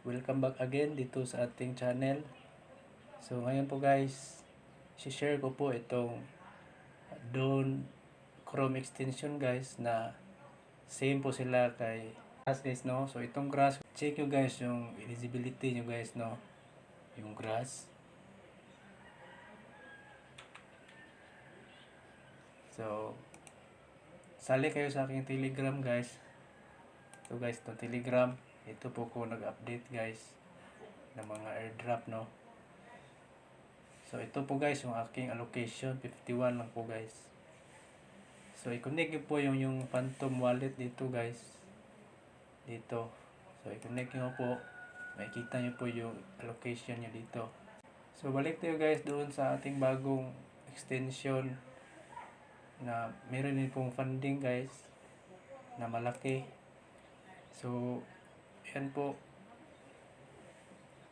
Welcome back again dito sa ating channel. So ngayon po guys, share ko po itong Dawn Chrome extension guys na same po sila kay Grass guys no. So itong Grass, check nyo guys yung visibility nyo guys no. Yung Grass. So sali kayo sa aking Telegram guys. So guys, itong Telegram, ito po ko nag-update guys ng mga airdrop no. So ito po guys yung aking allocation, 51 lang po guys. So i-connect nyo po yung Phantom wallet dito guys. Dito. So i-connect nyo po, makikita nyo po yung allocation nyo dito. So balik tayo guys doon sa ating bagong extension na meron din pong funding guys na malaki. So yan po,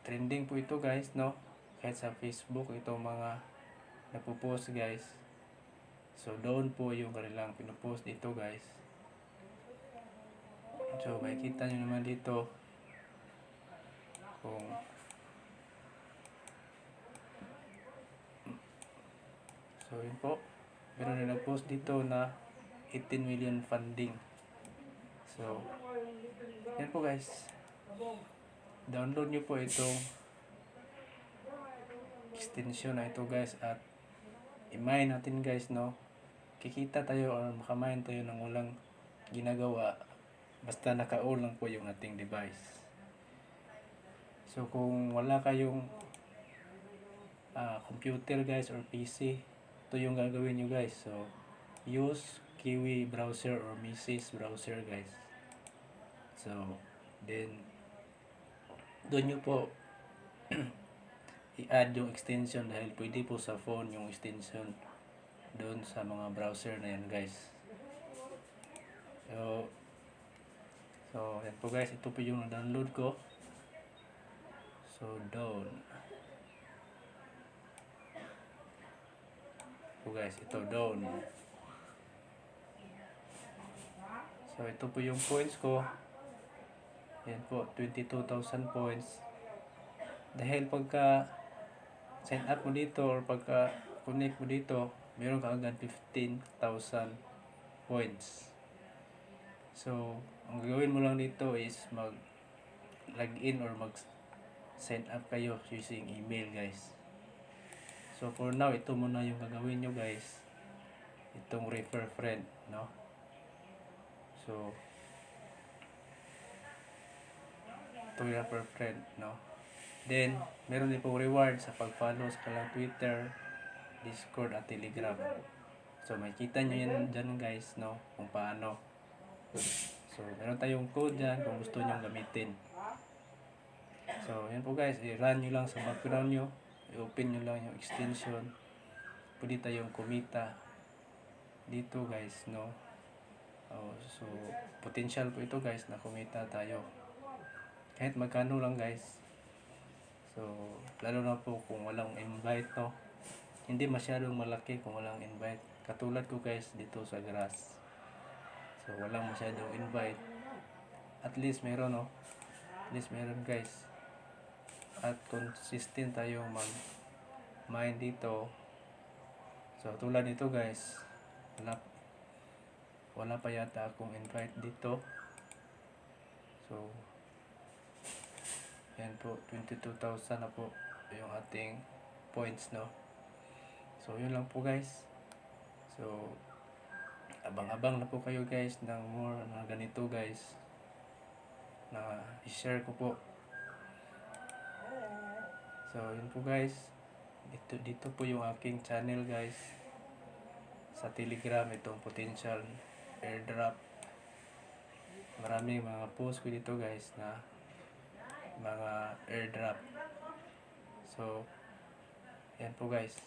trending po ito guys no, kahit sa Facebook itong mga napopost guys. So doon po yung kanilang pinopost dito guys. So makikita nyo naman dito kung so yun po, meron na nag-post dito na 18 million funding. So yan po guys, download nyo po itong extension na ito guys at i-mine natin guys no. Kikita tayo or makamine tayo ng walang ginagawa basta naka-on lang po yung ating device. So kung wala kayong computer guys or PC, ito yung gagawin nyo guys. So use Kiwi browser or Mises browser guys. So then doon nyo po i-add yung extension dahil pwede po sa phone yung extension doon sa mga browser na yan guys. So yan po guys, ito po yung download ko. So down po guys, ito down. So ito po yung points ko. Yan po, 22,000 points. Dahil pagka sign up mo dito or pagka connect mo dito, meron ka agad 15,000 points. So ang gagawin mo lang dito is mag login or mag sign up kayo using email guys. So for now, ito muna yung gagawin nyo guys, itong refer friend no. So ito yung refer friend no. Then meron din po reward sa pag-follow sa kanilang Twitter, Discord at Telegram. So makikita nyo yan dyan guys no, kung paano. So meron tayong code dyan kung gusto nyo gamitin. So yan po guys, i-run nyo lang sa background nyo, i-open nyo lang yung extension, pwede tayong kumita dito guys no. So potential po ito guys na kumita tayo kahit magkano lang guys. So lalo na po kung walang invite no, hindi masyadong malaki kung walang invite, katulad ko guys dito sa Grass. So walang masyadong invite, at least meron no, at least meron guys, at consistent tayong mag-mine dito. So tulad nito guys, wala pa yata akong invite dito. So yan po, 22,000 na po yung ating points no. So yun lang po guys. So abang-abang na po kayo guys ng more na ganito guys na i-share ko po. So yun po guys, dito po yung aking channel guys sa Telegram, itong potential airdrop. Maraming mga post ko dito guys na mga airdrop. So yan po guys.